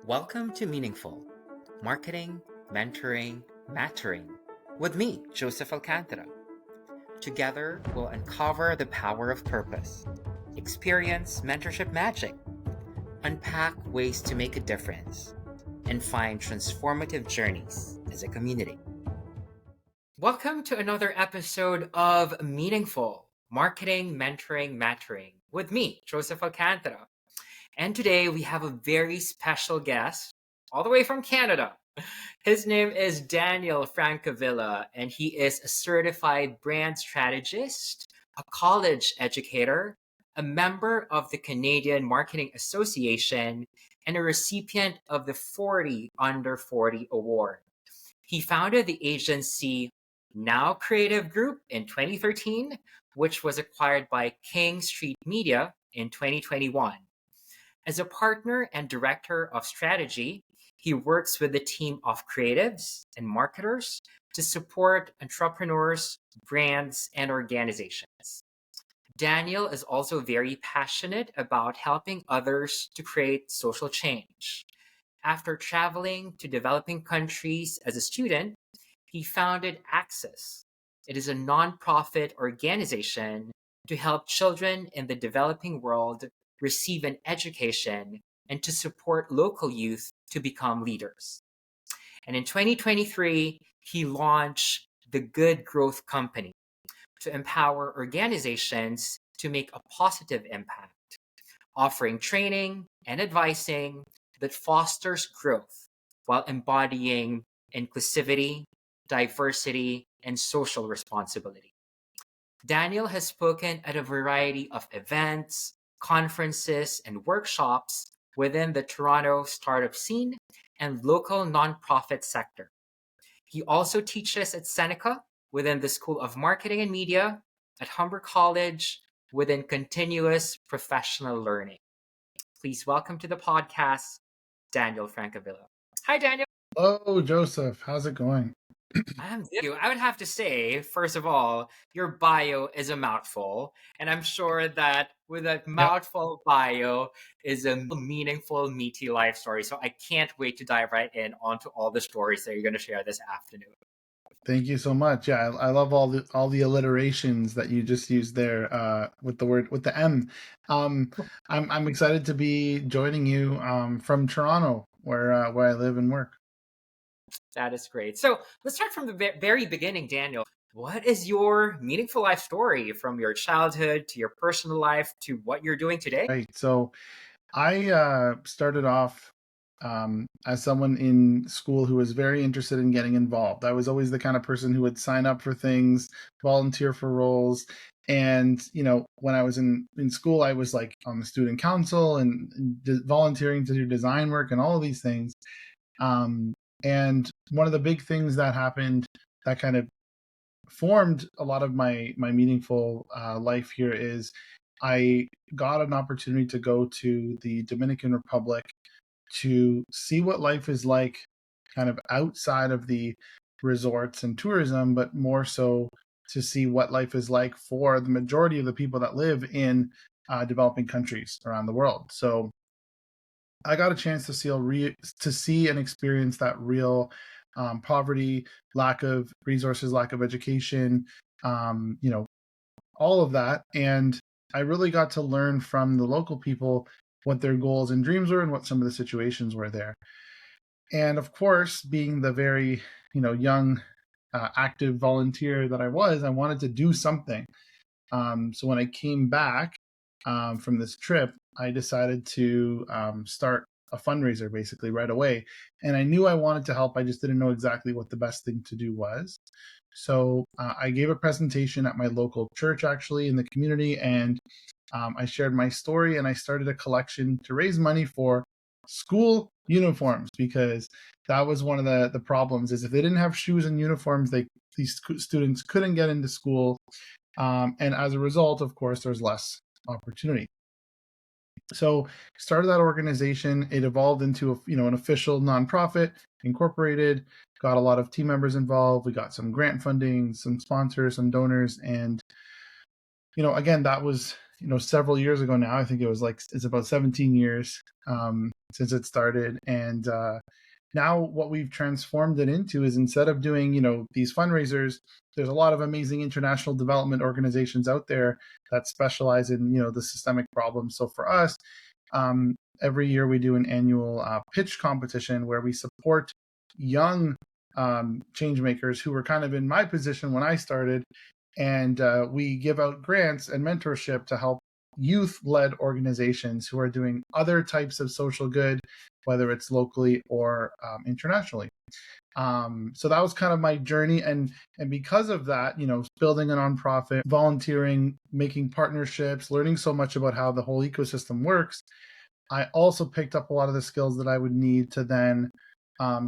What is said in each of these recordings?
Welcome to Meaningful Marketing, Mentoring, Mattering with me, Joseph Alcantara. Together, we'll uncover the power of purpose, experience mentorship magic, unpack ways to make a difference, and find transformative journeys as a community. Welcome to another episode of Meaningful Marketing, Mentoring, Mattering with me, Joseph Alcantara. And today we have a very special guest all the way from Canada. His name is Daniel Francavilla, and he is a certified brand strategist, a college educator, a member of the Canadian Marketing Association, and a recipient of the 40 Under 40 Award. He founded the agency Now Creative Group in 2013, which was acquired by King Street Media in 2021. As a partner and director of strategy, he works with a team of creatives and marketers to support entrepreneurs, brands, and organizations. Daniel is also very passionate about helping others to create social change. After traveling to developing countries as a student, he founded Access. It is a nonprofit organization to help children in the developing world receive an education and to support local youth to become leaders. And in 2023, he launched the Good Growth Company to empower organizations to make a positive impact, offering training and advising that fosters growth while embodying inclusivity, diversity, and social responsibility. Daniel has spoken at a variety of events, conferences, and workshops within the Toronto startup scene and local nonprofit sector. He also teaches at Seneca within the School of Marketing and Media, at Humber College within continuous professional learning. Please welcome to the podcast, Daniel Francavilla. Hi, Daniel. Hello, Joseph. How's it going? I would have to say, first of all, your bio is a mouthful. And I'm sure that with a mouthful bio is a meaningful, meaty life story. So I can't wait to dive right in onto all the stories that you're going to share this afternoon. Thank you so much. Yeah, I love all the alliterations that you just used there with the M. I'm excited to be joining you from Toronto, where I live and work. That is great. So let's start from the very beginning, Daniel. What is your meaningful life story from your childhood to your personal life to what you're doing today? Right. So I started off as someone in school who was very interested in getting involved. I was always the kind of person who would sign up for things, volunteer for roles. And, when I was in school, I was like on the student council and volunteering to do design work and all of these things. And one of the big things that happened that kind of formed a lot of my meaningful life here is I got an opportunity to go to the Dominican Republic to see what life is like kind of outside of the resorts and tourism, but more so to see what life is like for the majority of the people that live in developing countries around the world. So I got a chance to see and experience that real poverty, lack of resources, lack of education, all of that. And I really got to learn from the local people what their goals and dreams were and what some of the situations were there. And of course, being the very, young, active volunteer that I was, I wanted to do something. So when I came back from this trip, I decided to start a fundraiser basically right away. And I knew I wanted to help. I just didn't know exactly what the best thing to do was. So I gave a presentation at my local church, actually, in the community, and I shared my story, and I started a collection to raise money for school uniforms, because that was one of the problems, is if they didn't have shoes and uniforms, these students couldn't get into school. And as a result, of course, there's less opportunity. So started that organization. It evolved into an official nonprofit, incorporated, got a lot of team members involved. We got some grant funding, some sponsors, some donors. And, again, that was several years ago now. I think it's about 17 years since it started. And now what we've transformed it into is, instead of doing, these fundraisers, there's a lot of amazing international development organizations out there that specialize in, the systemic problems. So for us, every year we do an annual pitch competition where we support young change makers who were kind of in my position when I started, and we give out grants and mentorship to help youth-led organizations who are doing other types of social good, whether it's locally or internationally. So that was kind of my journey, and because of that, building a nonprofit, volunteering, making partnerships, learning so much about how the whole ecosystem works, I also picked up a lot of the skills that I would need to then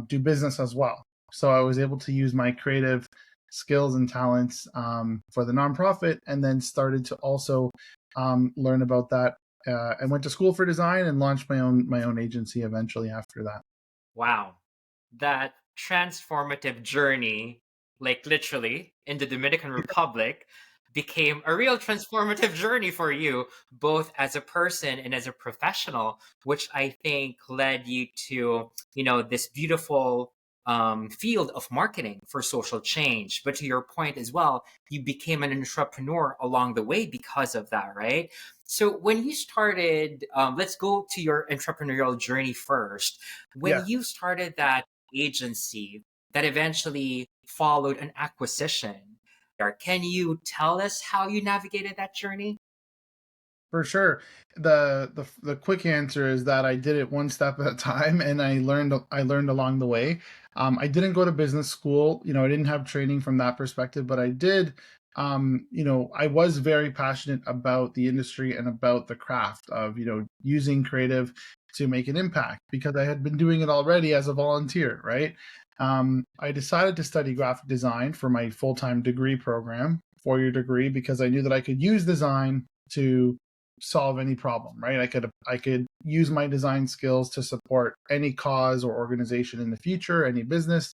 do business as well. So I was able to use my creative skills and talents for the nonprofit, and then started to also learn about that. And went to school for design and launched my own agency eventually after that. Wow. That transformative journey, like literally in the Dominican Republic, became a real transformative journey for you, both as a person and as a professional, which I think led you to, this beautiful field of marketing for social change. But to your point as well, you became an entrepreneur along the way because of that, right? So when you started, let's go to your entrepreneurial journey first. When Yeah. you started that agency that eventually followed an acquisition, can you tell us how you navigated that journey? For sure. The quick answer is that I did it one step at a time, and I learned along the way. I didn't go to business school. I didn't have training from that perspective, but I did. I was very passionate about the industry and about the craft of using creative to make an impact, because I had been doing it already as a volunteer, right? I decided to study graphic design for my full-time degree program, 4-year degree, because I knew that I could use design to solve any problem, right? I could use my design skills to support any cause or organization in the future, any business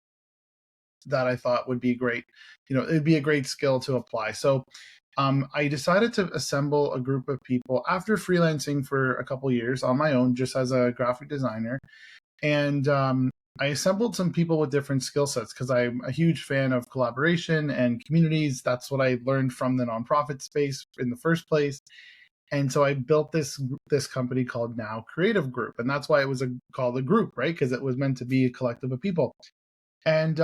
that I thought would be great. It'd be a great skill to apply. So I decided to assemble a group of people after freelancing for a couple years on my own, just as a graphic designer. And I assembled some people with different skill sets, because I'm a huge fan of collaboration and communities. That's what I learned from the nonprofit space in the first place. And so I built this company called Now Creative Group, and that's why it was called a group, right? Because it was meant to be a collective of people. And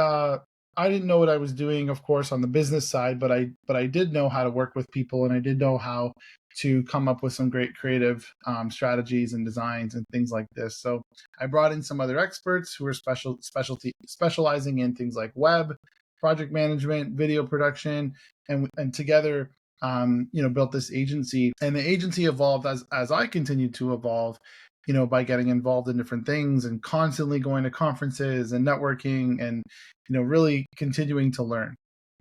I didn't know what I was doing, of course, on the business side, but I did know how to work with people, and I did know how to come up with some great creative strategies and designs and things like this. So I brought in some other experts who were specializing in things like web, project management, video production, and together built this agency. And the agency evolved as I continued to evolve, by getting involved in different things and constantly going to conferences and networking, and really continuing to learn.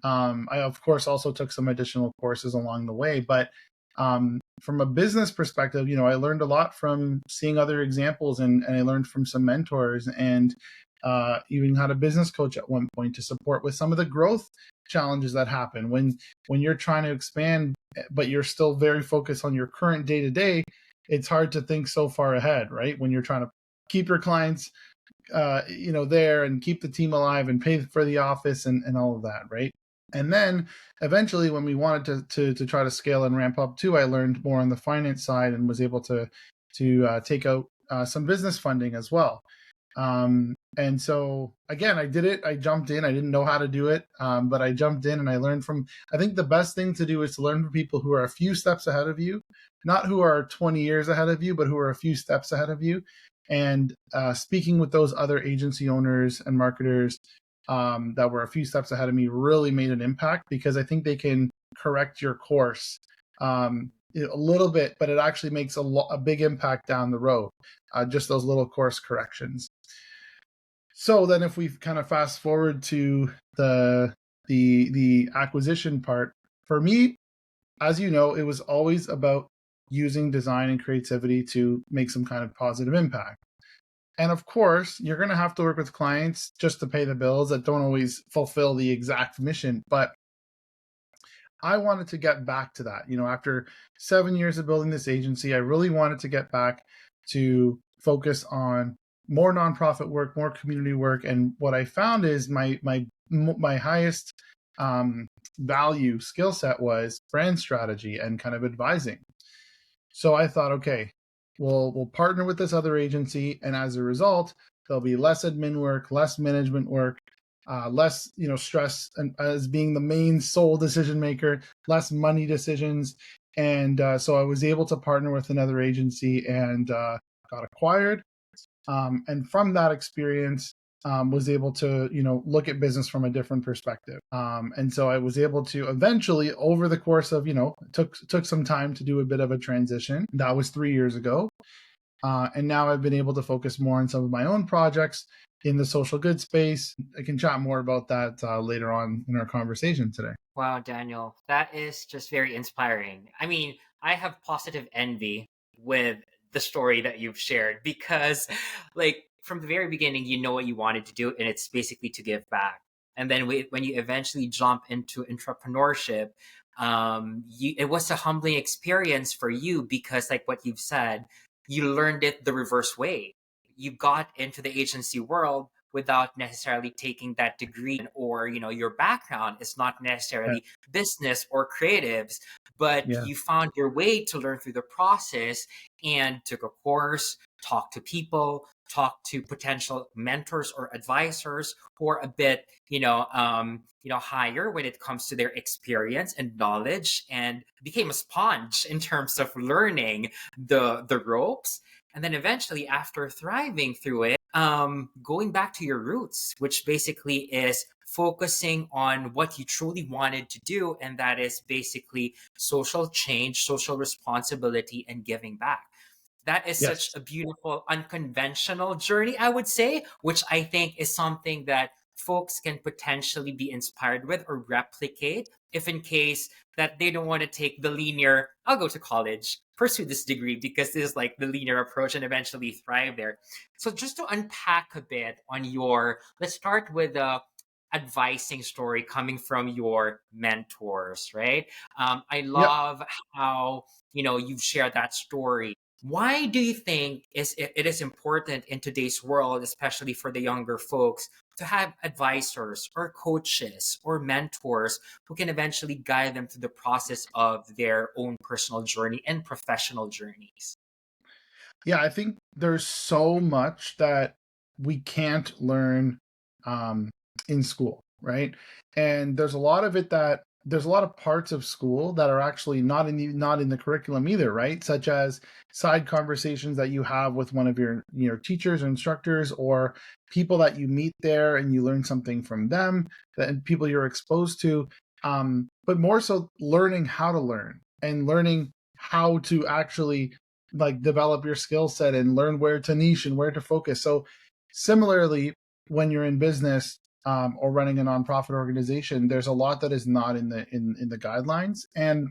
I of course also took some additional courses along the way, but from a business perspective, I learned a lot from seeing other examples, and I learned from some mentors, and even had a business coach at one point to support with some of the growth challenges that happen when you're trying to expand, but you're still very focused on your current day to day. It's hard to think so far ahead, right? When you're trying to keep your clients, there, and keep the team alive and pay for the office and all of that, right? And then eventually, when we wanted to try to scale and ramp up too, I learned more on the finance side and was able to take out some business funding as well. And so again, I did it. I jumped in. I didn't know how to do it, but I jumped in and I learned from. I think the best thing to do is to learn from people who are a few steps ahead of you, not who are 20 years ahead of you, but who are a few steps ahead of you. And speaking with those other agency owners and marketers that were a few steps ahead of me really made an impact, because I think they can correct your course a little bit, but it actually makes a big impact down the road. Just those little course corrections. So then, if we kind of fast forward to the acquisition part, for me, as you know, it was always about using design and creativity to make some kind of positive impact. And of course, you're going to have to work with clients just to pay the bills that don't always fulfill the exact mission. But I wanted to get back to that. After 7 years of building this agency, I really wanted to get back to focus on more nonprofit work, more community work. And what I found is my highest value skill set was brand strategy and kind of advising. So I thought, okay, we'll partner with this other agency, and as a result, there'll be less admin work, less management work, less stress, and as being the main sole decision maker, less money decisions, and so I was able to partner with another agency and got acquired. And from that experience, was able to look at business from a different perspective. And so I was able to eventually, over the course of took some time to do a bit of a transition. That was 3 years ago, and now I've been able to focus more on some of my own projects in the social good space. I can chat more about that later on in our conversation today. Wow, Daniel, that is just very inspiring. I mean, I have positive envy with the story that you've shared because, like, from the very beginning, you know what you wanted to do, and it's basically to give back. And then when you eventually jump into entrepreneurship, it was a humbling experience for you because, like what you've said, you learned it the reverse way. You got into the agency world without necessarily taking that degree, or your background is not Yeah, necessarily business or creatives, but yeah, you found your way to learn through the process and took a course, talk to people, talk to potential mentors or advisors who are a bit higher when it comes to their experience and knowledge, and became a sponge in terms of learning the ropes. And then eventually, after thriving through it, going back to your roots, which basically is focusing on what you truly wanted to do, and that is basically social change, social responsibility, and giving back. That is such yes, a beautiful, unconventional journey, I would say, which I think is something that folks can potentially be inspired with or replicate if, in case that they don't want to take the linear, I'll go to college, pursue this degree because this is like the linear approach, and eventually thrive there. So, just to unpack a bit on let's start with the advising story coming from your mentors, right? I yep. love how you've shared that story. Why do you think it is important in today's world, especially for the younger folks, to have advisors or coaches or mentors who can eventually guide them through the process of their own personal journey and professional journeys? Yeah, I think there's so much that we can't learn um, in school, right? And there's a lot of parts of school that are actually not in the curriculum either, right? Such as side conversations that you have with one of your teachers or instructors, or people that you meet there and you learn something from them, and people you're exposed to. But more so, learning how to learn and learning how to actually like develop your skill set and learn where to niche and where to focus. So similarly, when you're in business or running a nonprofit organization, there's a lot that is not in the guidelines. And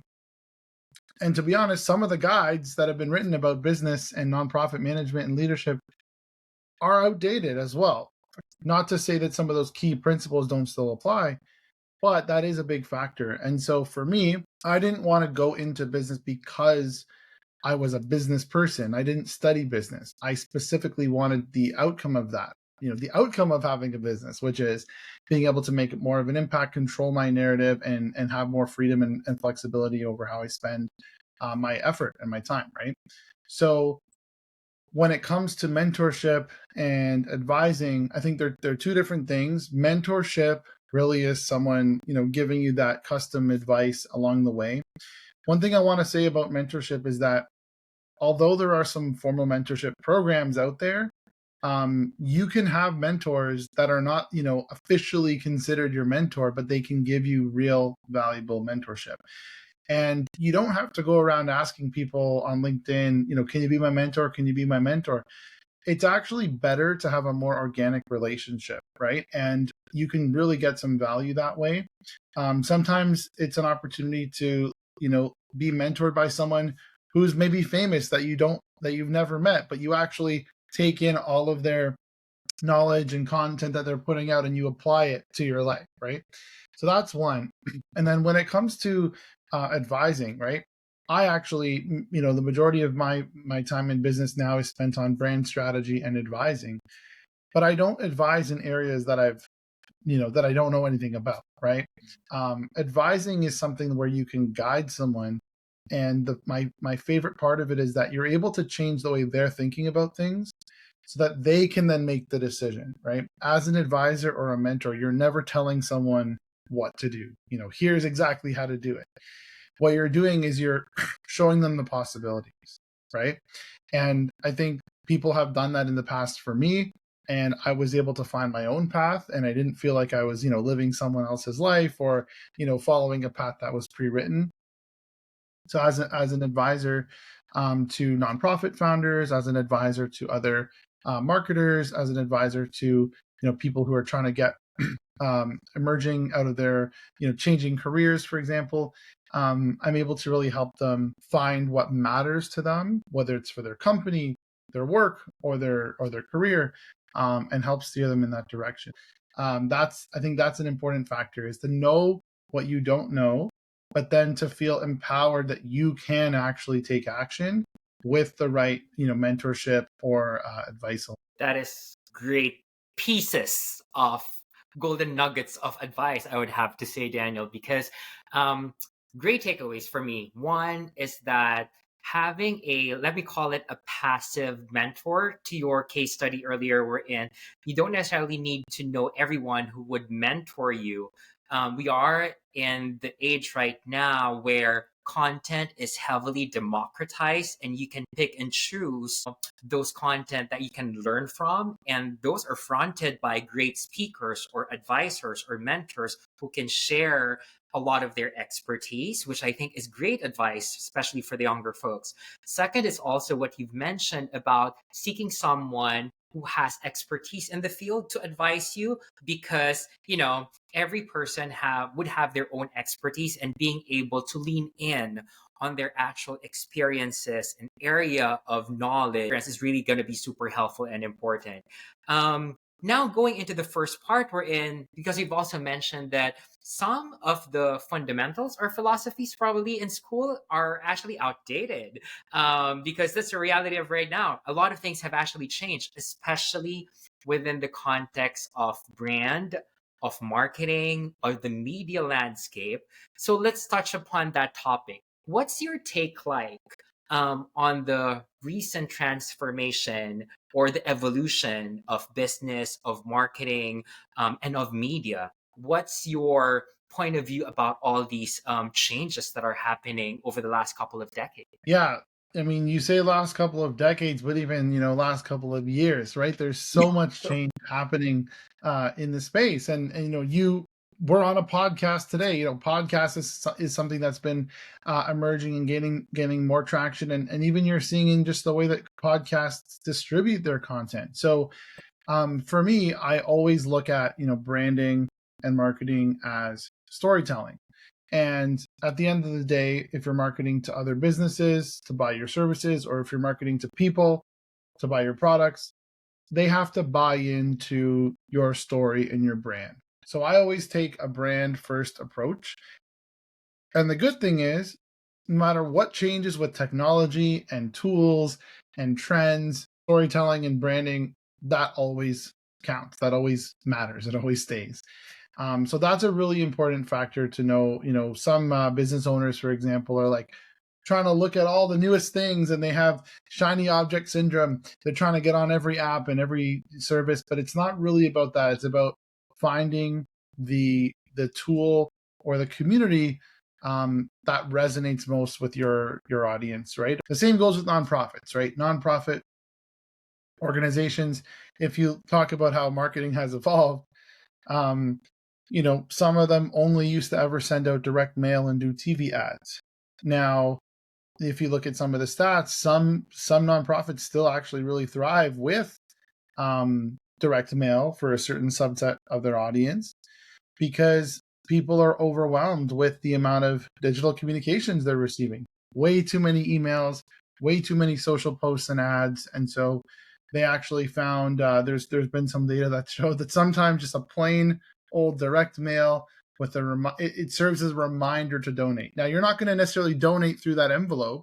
to be honest, some of the guides that have been written about business and nonprofit management and leadership are outdated as well. Not to say that some of those key principles don't still apply, but that is a big factor. And so for me, I didn't want to go into business because I was a business person. I didn't study business. I specifically wanted the outcome of that. The outcome of having a business, which is being able to make it more of an impact, control my narrative, and have more freedom and flexibility over how I spend my effort and my time. Right. So when it comes to mentorship and advising, I think they're two different things. Mentorship really is someone giving you that custom advice along the way. One thing I want to say about mentorship is that although there are some formal mentorship programs out there, you can have mentors that are not, officially considered your mentor, but they can give you real valuable mentorship. And you don't have to go around asking people on LinkedIn, can you be my mentor? Can you be my mentor? It's actually better to have a more organic relationship, right? And you can really get some value that way. Sometimes it's an opportunity to, be mentored by someone who's maybe famous that you've never met, but you actually take in all of their knowledge and content that they're putting out and you apply it to your life, right? So that's one. And then when it comes to advising, right? I actually, the majority of my time in business now is spent on brand strategy and advising, but I don't advise in areas that that I don't know anything about, right? Advising is something where you can guide someone, and my favorite part of it is that you're able to change the way they're thinking about things, so that they can then make the decision, right? As an advisor or a mentor, you're never telling someone what to do. Here's exactly how to do it. What you're doing is you're showing them the possibilities, right? And I think people have done that in the past for me, and I was able to find my own path, and I didn't feel like I was, living someone else's life, or, following a path that was pre-written. So as an advisor to nonprofit founders, as an advisor to other marketers, as an advisor to people who are trying to get emerging out of their changing careers, for example, I'm able to really help them find what matters to them, whether it's for their company, their work, or their career, and help steer them in that direction. I think that's an important factor, is to know what you don't know, but then to feel empowered that you can actually take action with the right mentorship or advice. That is great pieces of golden nuggets of advice, I would have to say, Daniel, because great takeaways for me. One is that having let me call it a passive mentor, to your case study earlier, wherein you don't necessarily need to know everyone who would mentor you. We are in the age right now where content is heavily democratized, and you can pick and choose those content that you can learn from, and those are fronted by great speakers or advisors or mentors who can share a lot of their expertise, which I think is great advice, especially for the younger folks. Second is also what you've mentioned about seeking someone who has expertise in the field to advise you, because every person would have their own expertise, and being able to lean in on their actual experiences and area of knowledge is really going to be super helpful and important. Now going into the first part we're in, because you've also mentioned that some of the fundamentals or philosophies probably in school are actually outdated, because that's the reality of right now. A lot of things have actually changed, especially within the context of brand, of marketing, of the media landscape. So let's touch upon that topic. What's your take like on the recent transformation or the evolution of business, of marketing, and of media? What's your point of view about all these changes that are happening over the last couple of decades? Yeah. I mean, you say last couple of decades, but even, last couple of years, right? There's so Yeah. much change happening in the space. And we're on a podcast today. Podcast is something that's been emerging and gaining more traction. And even you're seeing in just the way that podcasts distribute their content. So for me, I always look at, branding and marketing as storytelling. And at the end of the day, if you're marketing to other businesses to buy your services, or if you're marketing to people to buy your products, they have to buy into your story and your brand. So I always take a brand first approach. And the good thing is, no matter what changes with technology and tools and trends, storytelling and branding, that always counts. That always matters. It always stays. So that's a really important factor to know. Some business owners, for example, are like trying to look at all the newest things, and they have shiny object syndrome. They're trying to get on every app and every service, but it's not really about that. It's about finding the tool or the community that resonates most with your audience, right? The same goes with nonprofits, right? Nonprofit organizations, if you talk about how marketing has evolved, some of them only used to ever send out direct mail and do TV ads. Now, if you look at some of the stats, some nonprofits still actually really thrive with direct mail for a certain subset of their audience, because people are overwhelmed with the amount of digital communications they're receiving. Way too many emails, way too many social posts and ads. And so they actually found there's been some data that showed that sometimes just a plain old direct mail with it serves as a reminder to donate. Now, you're not going to necessarily donate through that envelope,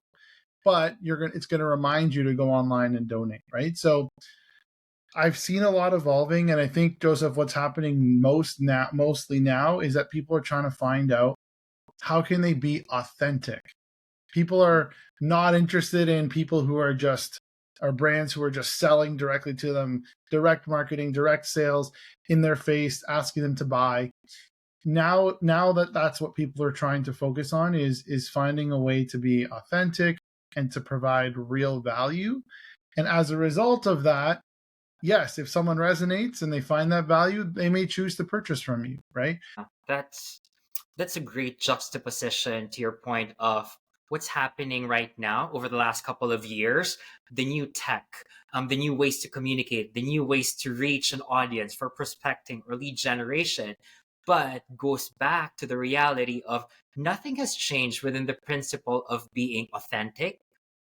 but it's going to remind you to go online and donate, right? So I've seen a lot evolving, and I think, Joseph, what's happening mostly now is that people are trying to find out how can they be authentic. People are not interested in people who are brands who are just selling directly to them, direct marketing, direct sales in their face, asking them to buy. Now that's what people are trying to focus on is finding a way to be authentic and to provide real value. And as a result of that, yes, if someone resonates and they find that value, they may choose to purchase from you, right? That's a great juxtaposition to your point of what's happening right now over the last couple of years, the new tech, the new ways to communicate, the new ways to reach an audience for prospecting or lead generation, but goes back to the reality of nothing has changed within the principle of being authentic,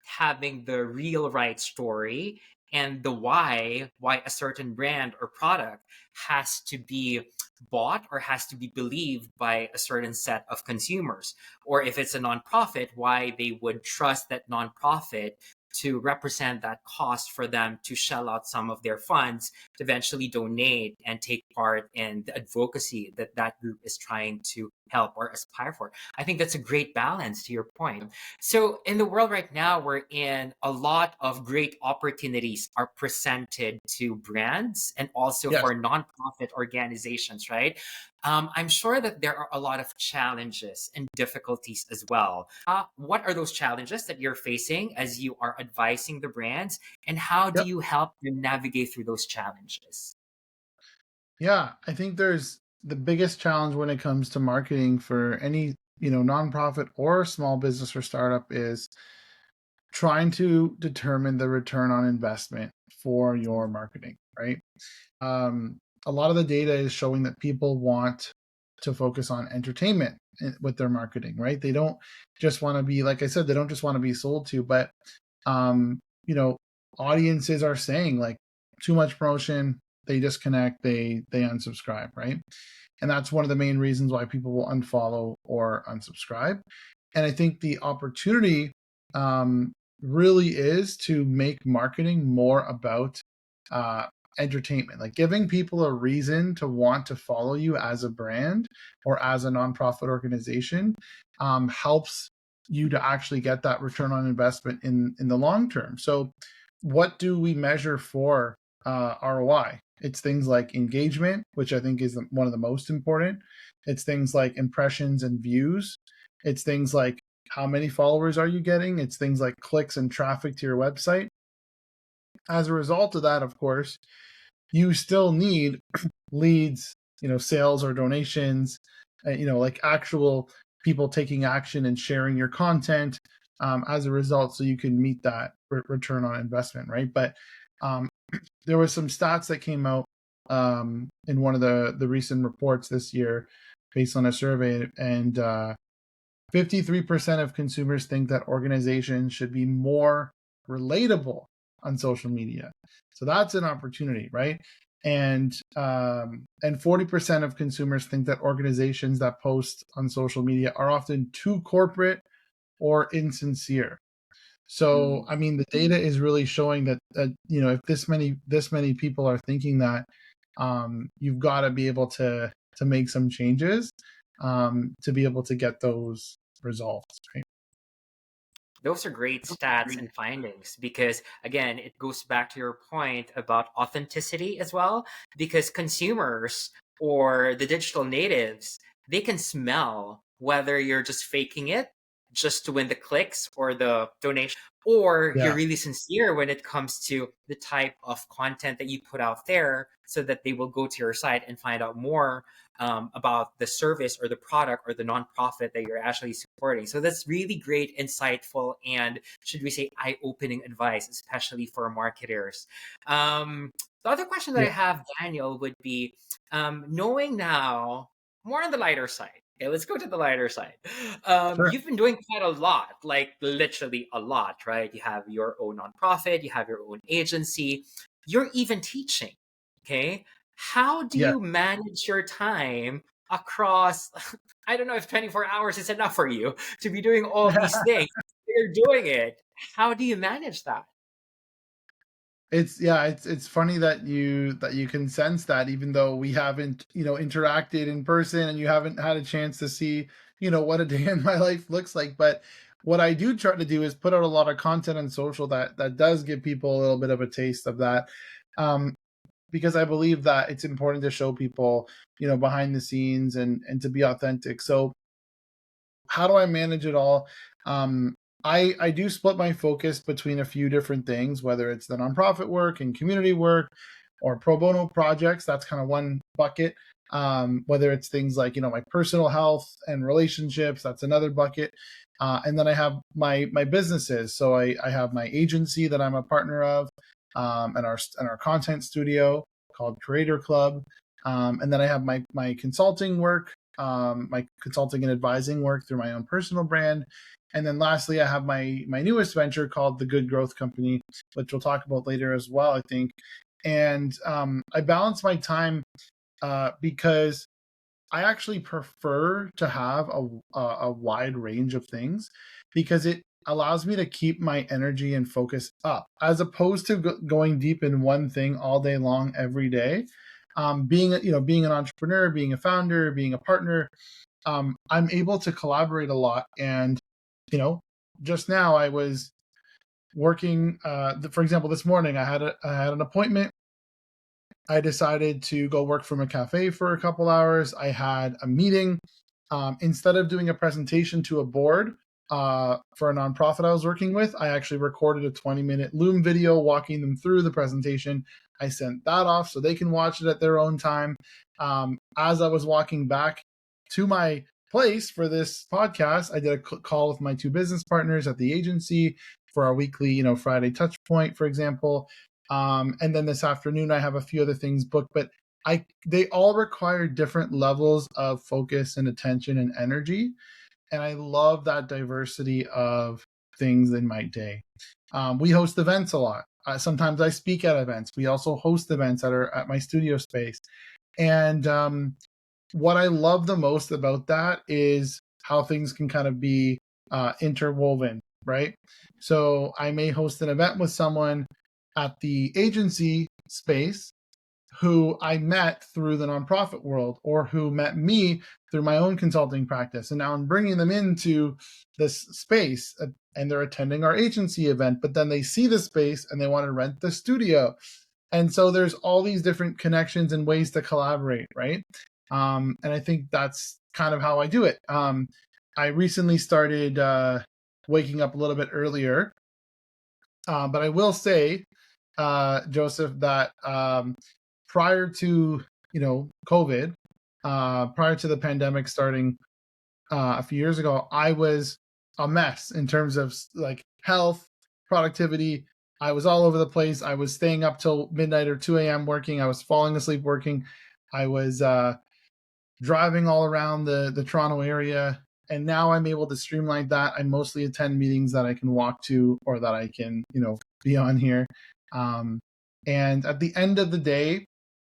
having the real right story, and the why a certain brand or product has to be bought or has to be believed by a certain set of consumers. Or if it's a nonprofit, why they would trust that nonprofit to represent that cost for them to shell out some of their funds to eventually donate and take part in the advocacy that that group is trying to help or aspire for. I think that's a great balance to your point. So in the world right now, we're in a lot of great opportunities are presented to brands and also Yes. for nonprofit organizations, right? I'm sure that there are a lot of challenges and difficulties as well. What are those challenges that you're facing as you are advising the brands, and how do Yep. you help them navigate through those challenges? Yeah, I think there's the biggest challenge when it comes to marketing for any, nonprofit or small business or startup is trying to determine the return on investment for your marketing, right? A lot of the data is showing that people want to focus on entertainment with their marketing, right? They don't just want to be, like I said, they don't just want to be sold to, but um, you know, audiences are saying like too much promotion, they disconnect, they unsubscribe, right? And that's one of the main reasons why people will unfollow or unsubscribe. And I think the opportunity um, really is to make marketing more about uh, entertainment, like giving people a reason to want to follow you as a brand or as a nonprofit organization helps you to actually get that return on investment in the long term. So, what do we measure for ROI? It's things like engagement, which I think is one of the most important. It's things like impressions and views. It's things like how many followers are you getting? It's things like clicks and traffic to your website. As a result of that, of course, you still need leads, sales or donations, like actual people taking action and sharing your content as a result, so you can meet that return on investment, right? But um, there were some stats that came out in one of the recent reports this year based on a survey, and 53% of consumers think that organizations should be more relatable on social media. So that's an opportunity, right? And 40% of consumers think that organizations that post on social media are often too corporate or insincere. So, I mean, the data is really showing that if this many people are thinking that, you've got to be able to make some changes to be able to get those results, right? Those are great stats and findings because, again, it goes back to your point about authenticity as well. Because consumers or the digital natives, they can smell whether you're just faking it just to win the clicks or the donation, or you're Yeah. really sincere when it comes to the type of content that you put out there so that they will go to your site and find out more about the service or the product or the nonprofit that you're actually supporting. So that's really great, insightful, and should we say eye-opening advice, especially for marketers. The other question that Yeah. I have, Daniel, would be knowing now more on the lighter side. Okay, let's go to the lighter side. Sure. You've been doing quite a lot, like literally a lot, right? You have your own nonprofit, you have your own agency, you're even teaching. Okay, how do Yeah. you manage your time across, I don't know if 24 hours is enough for you to be doing all these things. You're doing it. How do you manage that? It's funny that you can sense that, even though we haven't, interacted in person, and you haven't had a chance to see, what a day in my life looks like. But what I do try to do is put out a lot of content on social that does give people a little bit of a taste of that. Um, because I believe that it's important to show people, behind the scenes, and to be authentic. So how do I manage it all? Um, I do split my focus between a few different things, whether it's the nonprofit work and community work or pro bono projects. That's kind of one bucket. Whether it's things like, my personal health and relationships, that's another bucket. And then I have my businesses. So I have my agency that I'm a partner of, and our content studio called Creator Club. And then I have my consulting work, my consulting and advising work through my own personal brand. And then lastly, I have my newest venture called the Good Growth Company, which we'll talk about later as well, I think. And I balance my time because I actually prefer to have a wide range of things, because it allows me to keep my energy and focus up, as opposed to going deep in one thing all day long every day. Being an entrepreneur, being a founder, being a partner, I'm able to collaborate a lot. And just now I was working. For example, this morning I had an appointment. I decided to go work from a cafe for a couple hours. I had a meeting. Instead of doing a presentation to a board for a nonprofit I was working with, I actually recorded a 20-minute Loom video walking them through the presentation. I sent that off so they can watch it at their own time. As I was walking back to my place for this podcast, I did a call with my two business partners at the agency for our weekly, Friday touch point, for example. And then this afternoon, I have a few other things booked, but they all require different levels of focus and attention and energy. And I love that diversity of things in my day. We host events a lot. Sometimes I speak at events. We also host events at my studio space. And what I love the most about that is how things can kind of be interwoven, right? So I may host an event with someone at the agency space who I met through the nonprofit world, or who met me through my own consulting practice. And now I'm bringing them into this space, and they're attending our agency event, but then they see the space and they want to rent the studio. And so there's all these different connections and ways to collaborate, right? And I think that's kind of how I do it. I recently started waking up a little bit earlier, but I will say, Joseph, that prior to COVID, prior to the pandemic starting a few years ago, I was a mess in terms of like health, productivity. I was all over the place. I was staying up till midnight or 2 a.m. working. I was falling asleep working. I was driving all around the Toronto area. And now I'm able to streamline that. I mostly attend meetings that I can walk to, or that I can, be on here. And at the end of the day,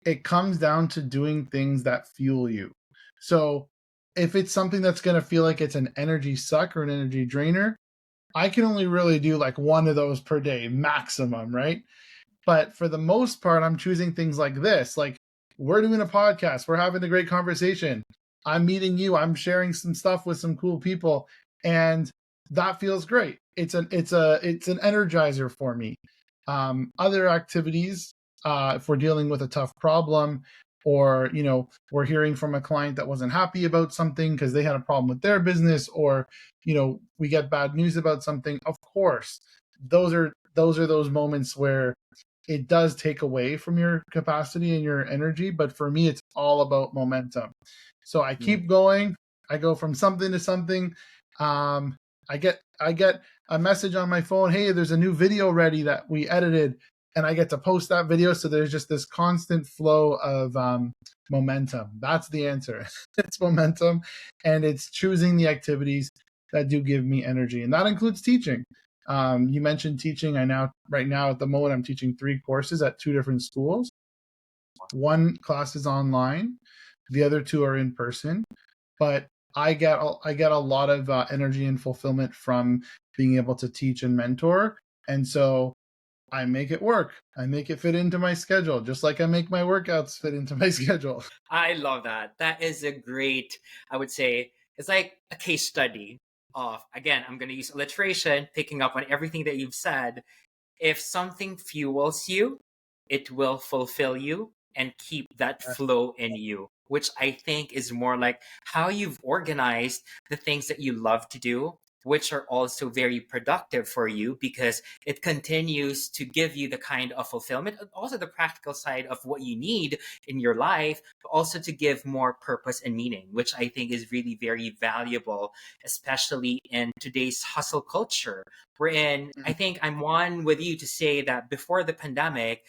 it comes down to doing things that fuel you. So if it's something that's going to feel like it's an energy suck or an energy drainer, I can only really do like one of those per day maximum, right? But for the most part, I'm choosing things like this. Like, we're doing a podcast, we're having a great conversation, I'm meeting you, I'm sharing some stuff with some cool people, and that feels great. It's an energizer for me. Other activities, if we're dealing with a tough problem, or we're hearing from a client that wasn't happy about something because they had a problem with their business, or we get bad news about something, of course those are those moments where it does take away from your capacity and your energy. But for me, it's all about momentum. So I keep going. I go from something to something. I get a message on my phone, hey, there's a new video ready that we edited, and I get to post that video. So there's just this constant flow of momentum. That's the answer. It's momentum, and it's choosing the activities that do give me energy, and that includes teaching. You mentioned teaching. Right now at the moment, I'm teaching 3 courses at 2 different schools. One class is online. The other two are in person, but I get a lot of energy and fulfillment from being able to teach and mentor, and so I make it work. I make it fit into my schedule, just like I make my workouts fit into my schedule. I love that. That is a great, I would say, it's like a case study of, again, I'm going to use alliteration, picking up on everything that you've said. If something fuels you, it will fulfill you and keep that flow in you, which I think is more like how you've organized the things that you love to do, which are also very productive for you because it continues to give you the kind of fulfillment and also the practical side of what you need in your life, but also to give more purpose and meaning, which I think is really very valuable, especially in today's hustle culture. Wherein I think I'm one with you to say that before the pandemic,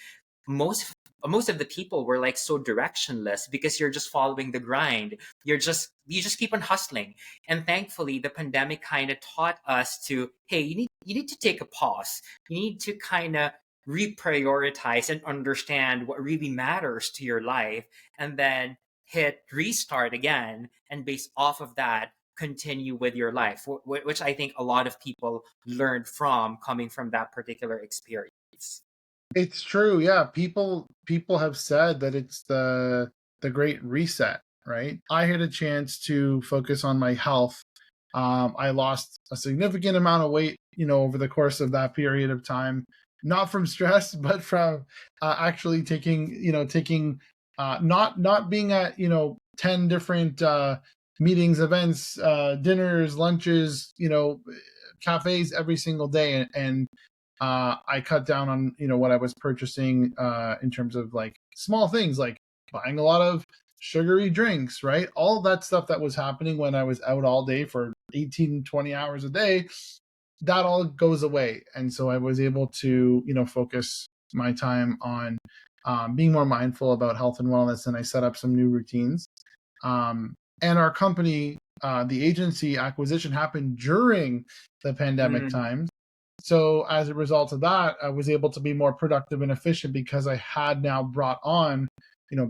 most most of the people were like so directionless because you're just following the grind. You just keep on hustling. And thankfully the pandemic kind of taught us to, hey, you need to take a pause. You need to kind of reprioritize and understand what really matters to your life, and then hit restart again, and based off of that continue with your life, which I think a lot of people learned from coming from that particular experience. It's true, yeah. People have said that it's the great reset, right? I had a chance to focus on my health. I lost a significant amount of weight, over the course of that period of time, not from stress, but from actually taking not being at 10 different meetings, events, dinners, lunches, cafes every single day, and I cut down on what I was purchasing in terms of like small things like buying a lot of sugary drinks, right? All of that stuff that was happening when I was out all day for 18, 20 hours a day, that all goes away. And so I was able to, focus my time on being more mindful about health and wellness. And I set up some new routines. And our company, the agency acquisition happened during the pandemic Mm, times. So as a result of that, I was able to be more productive and efficient because I had now brought on,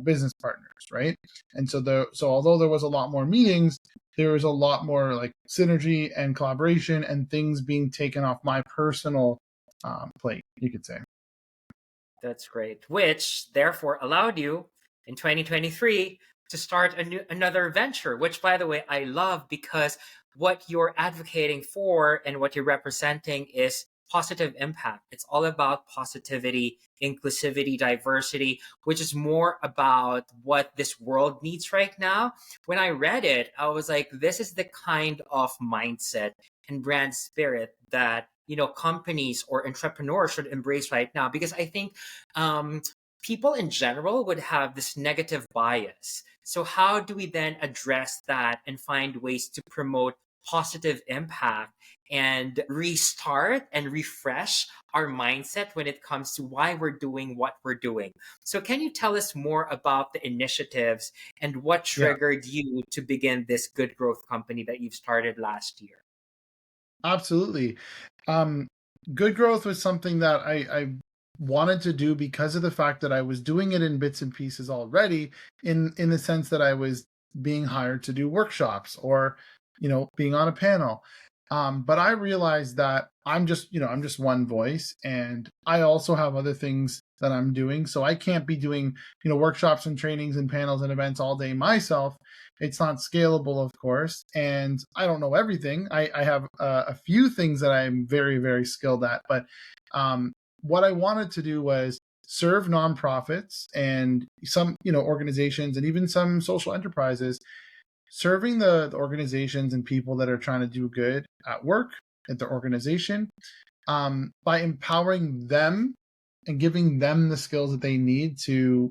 business partners, right? And so although there was a lot more meetings, there was a lot more like synergy and collaboration and things being taken off my personal plate, you could say. that's great. Which therefore allowed you in 2023 to start another venture, which, by the way, I love because what you're advocating for and what you're representing is positive impact. It's all about positivity, inclusivity, diversity, which is more about what this world needs right now. When I read it, I was like, this is the kind of mindset and brand spirit that companies or entrepreneurs should embrace right now, because I think um, people in general would have this negative bias. So, how do we then address that and find ways to promote positive impact and restart and refresh our mindset when it comes to why we're doing what we're doing? So, can you tell us more about the initiatives and what Yeah, triggered you to begin this good growth company that you've started last year? absolutely. Um, Good growth was something that I wanted to do because of the fact that I was doing it in bits and pieces already, in the sense that I was being hired to do workshops or being on a panel. But I realized that I'm just one voice, and I also have other things that I'm doing. So I can't be doing workshops and trainings and panels and events all day myself. It's not scalable, of course, and I don't know everything. I have a few things that I'm very, very skilled at, but um, what I wanted to do was serve nonprofits and some organizations and even some social enterprises, serving the organizations and people that are trying to do good at work at their organization, by empowering them and giving them the skills that they need to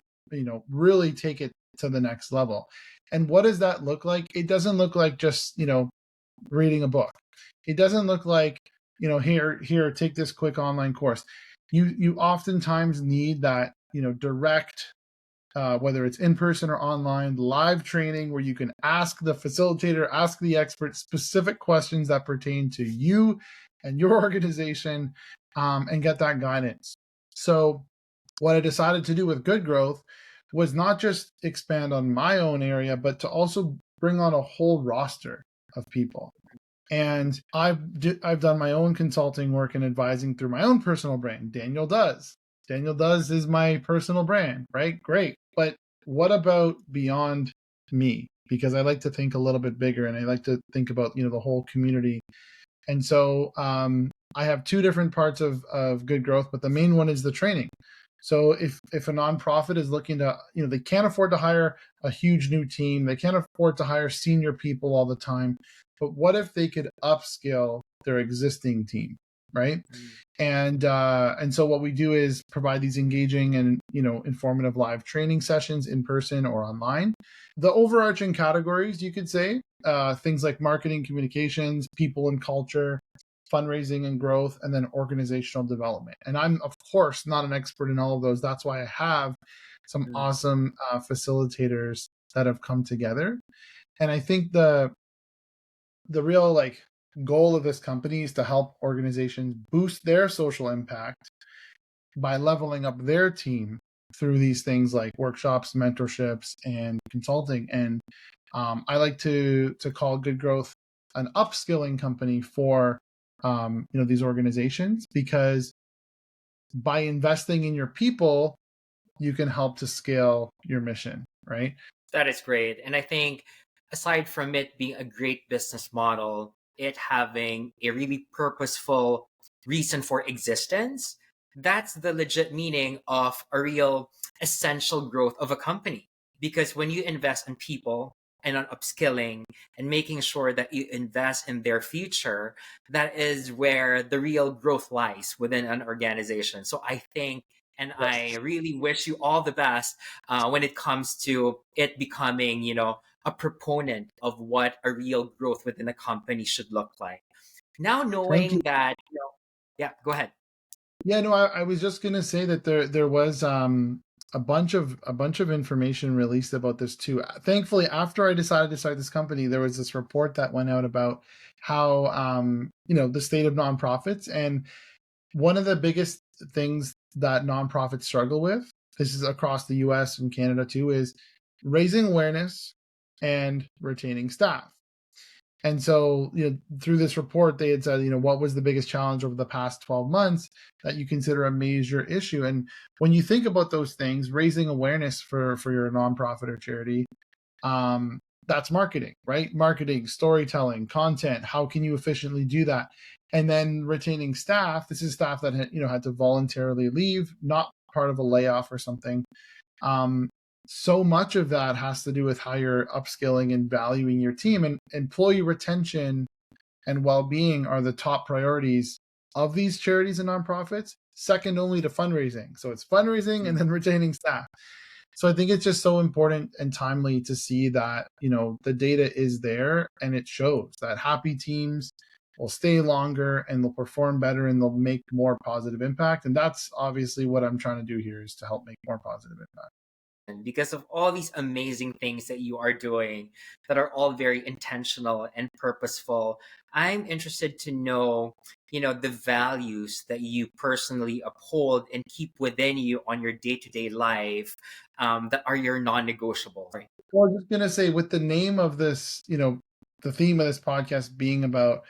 really take it to the next level. And what does that look like? It doesn't look like just reading a book. It doesn't look like here, take this quick online course. You oftentimes need that direct, whether it's in person or online, live training where you can ask the facilitator, ask the expert specific questions that pertain to you and your organization, and get that guidance. So, what I decided to do with Good Growth was not just expand on my own area, but to also bring on a whole roster of people. And I've done my own consulting work and advising through my own personal brand. Daniel Does. Daniel Does is my personal brand, right? Great. But what about beyond me? Because I like to think a little bit bigger, and I like to think about, the whole community. And so I have two different parts of good growth, but the main one is the training. So if a nonprofit is looking to, they can't afford to hire a huge new team, they can't afford to hire senior people all the time, but what if they could upskill their existing team, right? And so what we do is provide these engaging and informative live training sessions in person or online. The overarching categories, you could say, things like marketing, communications, people and culture, fundraising and growth, and then organizational development. And I'm, of course, not an expert in all of those. That's why I have some awesome facilitators that have come together. And I think the real goal of this company is to help organizations boost their social impact by leveling up their team through these things like workshops, mentorships, and consulting. And I like to call Good Growth an upskilling company for these organizations, because by investing in your people, you can help to scale your mission, right? That is great. And I think aside from it being a great business model, it having a really purposeful reason for existence, that's the legit meaning of a real essential growth of a company. Because when you invest in people and on upskilling and making sure that you invest in their future, that is where the real growth lies within an organization. So I think, and I really wish you all the best when it comes to it becoming, a proponent of what a real growth within a company should look like. Now Thank you. knowing that, yeah, go ahead. Yeah, no, I was just gonna say that there was a bunch of information released about this too. Thankfully, after I decided to start this company, there was this report that went out about how the state of nonprofits, and one of the biggest things that nonprofits struggle with, this is across the US and Canada too, is raising awareness and retaining staff. And so, through this report, they had said, what was the biggest challenge over the past 12 months that you consider a major issue? And when you think about those things, raising awareness for your nonprofit or charity, that's marketing, right? Marketing, storytelling, content. How can you efficiently do that? And then retaining staff. This is staff that had to voluntarily leave, not part of a layoff or something. Um, so much of that has to do with how you're upskilling and valuing your team, and employee retention and well-being are the top priorities of these charities and nonprofits, second only to fundraising. So it's fundraising and then retaining staff. So I think it's just so important and timely to see that, the data is there, and it shows that happy teams will stay longer and they'll perform better and they'll make more positive impact. And that's obviously what I'm trying to do here, is to help make more positive impact. Because of all these amazing things that you are doing that are all very intentional and purposeful, I'm interested to know, the values that you personally uphold and keep within you on your day-to-day life, that are your non-negotiable. Right? Well, I was just gonna say, with the name of this, the theme of this podcast being about,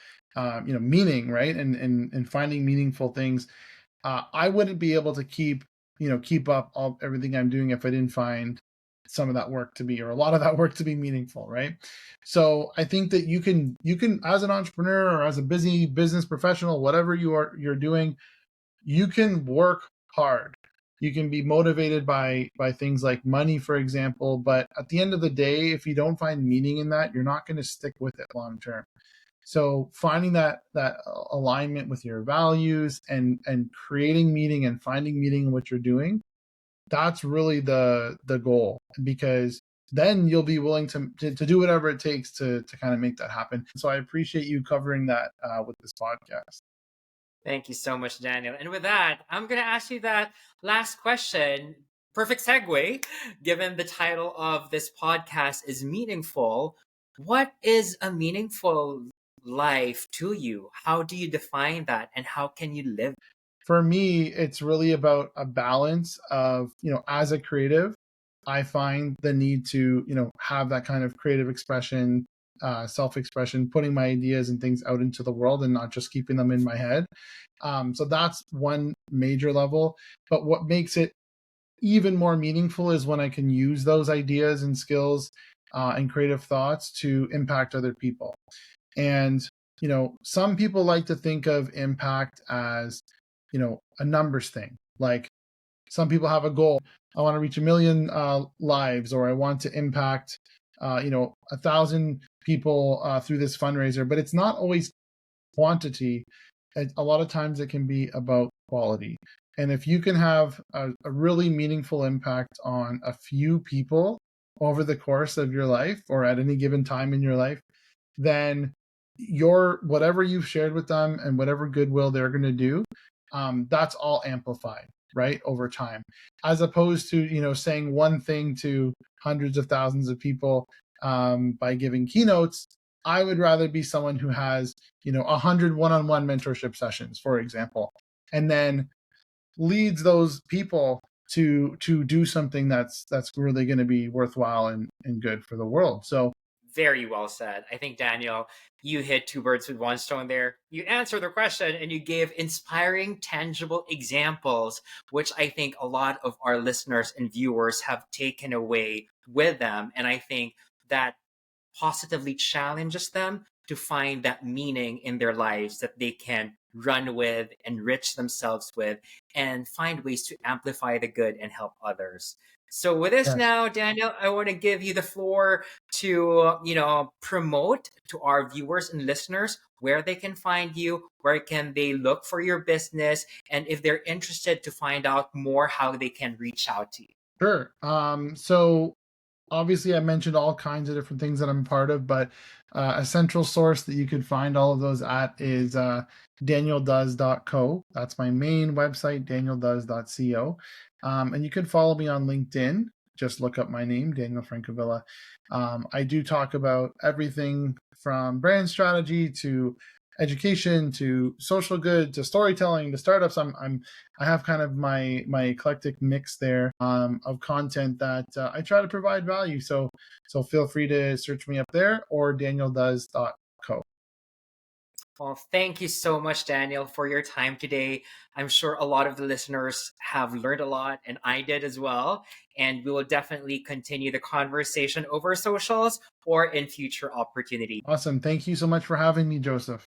meaning, right, and finding meaningful things. I wouldn't be able to keep up everything I'm doing if I didn't find some of that work to be, or a lot of that work to be meaningful, right? So I think that you can, as an entrepreneur or as a busy business professional, whatever you're doing, you can work hard. You can be motivated by things like money, for example, but at the end of the day, if you don't find meaning in that, you're not going to stick with it long term. So finding that alignment with your values, and creating meaning and finding meaning in what you're doing, that's really the goal, because then you'll be willing to do whatever it takes to kind of make that happen. So I appreciate you covering that with this podcast. Thank you so much, Daniel. And with that, I'm going to ask you that last question. Perfect segue, given the title of this podcast is Meaningful. What is a meaningful life to you? How do you define that, and how can you live? For me, it's really about a balance of, as a creative, I find the need to, have that kind of creative expression, self-expression, putting my ideas and things out into the world and not just keeping them in my head. So that's one major level. But what makes it even more meaningful is when I can use those ideas and skills and creative thoughts to impact other people. And, some people like to think of impact as, a numbers thing. Like some people have a goal. I want to reach 1 million lives, or I want to impact, 1,000 people through this fundraiser. But it's not always quantity. A lot of times it can be about quality. And if you can have a really meaningful impact on a few people over the course of your life or at any given time in your life, then your whatever you've shared with them and whatever goodwill they're going to do, that's all amplified, right, over time, as opposed to saying one thing to hundreds of thousands of people by giving keynotes. I would rather be someone who has 100 one-on-one mentorship sessions, for example, and then leads those people to do something that's really going to be worthwhile and good for the world. So Very well said. I think, Daniel, you hit two birds with one stone there. You answered the question and you gave inspiring, tangible examples, which I think a lot of our listeners and viewers have taken away with them. And I think that positively challenges them to find that meaning in their lives that they can run with, enrich themselves with, and find ways to amplify the good and help others. So with this yes. now, Daniel, I want to give you the floor to, promote to our viewers and listeners where they can find you, where can they look for your business, and if they're interested to find out more, how they can reach out to you. Sure. So obviously I mentioned all kinds of different things that I'm a part of, but a central source that you could find all of those at is danieldoes.co. That's my main website, danieldoes.co. And you can follow me on LinkedIn. Just look up my name, Daniel Francavilla. I do talk about everything from brand strategy to education to social good to storytelling to startups. I have kind of my eclectic mix there of content that I try to provide value. So feel free to search me up there or danieldoes.co. Well, thank you so much, Daniel, for your time today. I'm sure a lot of the listeners have learned a lot, and I did as well. And we will definitely continue the conversation over socials or in future opportunities. Awesome. Thank you so much for having me, Joseph.